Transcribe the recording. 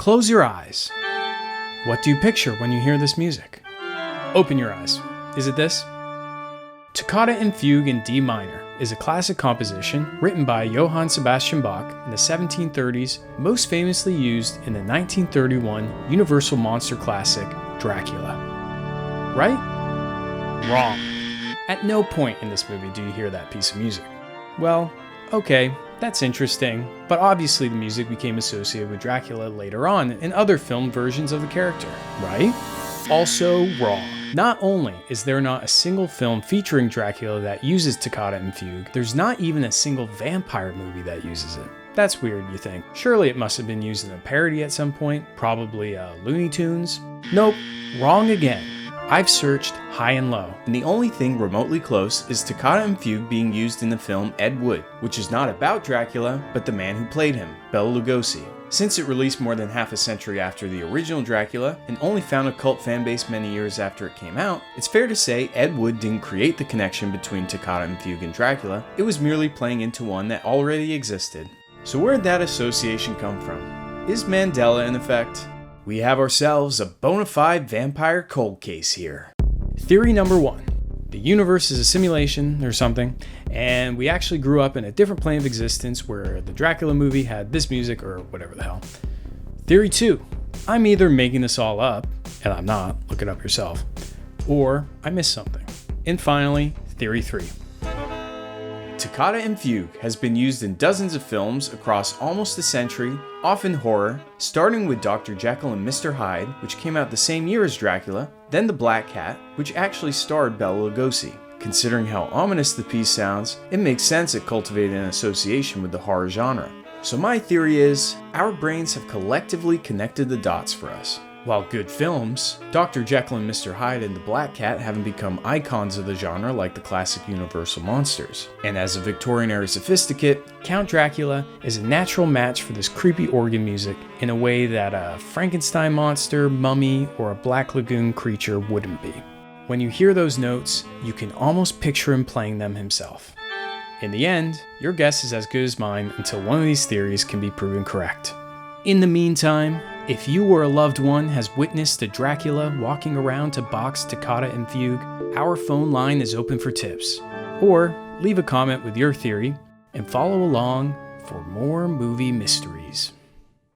Close your eyes. What do you picture when you hear this music? Open your eyes. Is it this? Toccata and Fugue in D minor is a classic composition written by Johann Sebastian Bach in the 1730s, most famously used in the 1931 Universal monster classic Dracula. Right? Wrong. At no point in this movie do you hear that piece of music. Well, okay, that's interesting, but obviously the music became associated with Dracula later on in other film versions of the character, right? Also wrong. Not only is there not a single film featuring Dracula that uses Toccata and Fugue, there's not even a single vampire movie that uses it. That's weird, you think. Surely it must have been used in a parody at some point, probably Looney Tunes. Nope, wrong again. I've searched high and low, and the only thing remotely close is Toccata and Fugue being used in the film Ed Wood, which is not about Dracula, but the man who played him, Bela Lugosi. Since it released more than half a century after the original Dracula, and only found a cult fanbase many years after it came out, it's fair to say Ed Wood didn't create the connection between Toccata and Fugue and Dracula, it was merely playing into one that already existed. So where'd that association come from? Is Mandela in effect? We have ourselves a bona fide vampire cold case here. Theory number 1. The universe is a simulation or something, and we actually grew up in a different plane of existence where the Dracula movie had this music or whatever the hell. Theory 2. I'm either making this all up, and I'm not, look it up yourself, or I missed something. And finally, Theory 3. Toccata and Fugue has been used in dozens of films across almost a century, often horror, starting with Dr. Jekyll and Mr. Hyde, which came out the same year as Dracula, then The Black Cat, which actually starred Bela Lugosi. Considering how ominous the piece sounds, it makes sense it cultivated an association with the horror genre. So my theory is, our brains have collectively connected the dots for us. While good films, Dr. Jekyll and Mr. Hyde and The Black Cat haven't become icons of the genre like the classic Universal monsters. And as a Victorian-era sophisticate, Count Dracula is a natural match for this creepy organ music in a way that a Frankenstein monster, mummy, or a Black Lagoon creature wouldn't be. When you hear those notes, you can almost picture him playing them himself. In the end, your guess is as good as mine until one of these theories can be proven correct. In the meantime, if you or a loved one has witnessed a Dracula walking around to Bach's Toccata and Fugue, our phone line is open for tips. Or leave a comment with your theory and follow along for more movie mysteries.